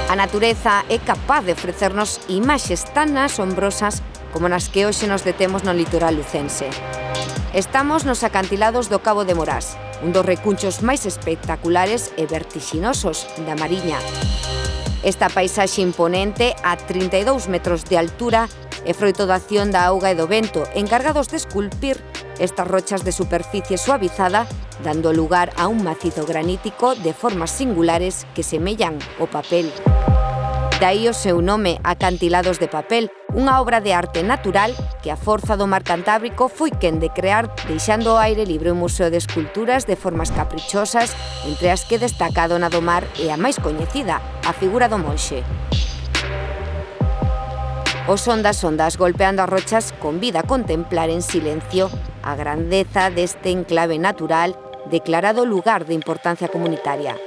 A natureza é capaz de ofrecernos imaxes tan asombrosas como nas que hoxe nos detemos no litoral lucense. Estamos nos acantilados do Cabo de Morás, un dos recunchos máis espectaculares e vertixinosos da Mariña. Esta paisaxe imponente, a 32 metros de altura, é froito da acción da auga e do vento, encargados de esculpir estas rochas de superficie suavizada, dando lugar a un macizo granítico de formas singulares que semellan o papel. Daí o seu nome, Acantilados de Papel, unha obra de arte natural que a forza do mar Cantábrico foi quen de crear, deixando ao aire libre un museo de esculturas de formas caprichosas, entre as que destaca a Dona do Mar e a máis coñecida, a figura do monxe. Os son das ondas golpeando as rochas convida a contemplar en silencio a grandeza deste enclave natural declarado lugar de importancia comunitaria.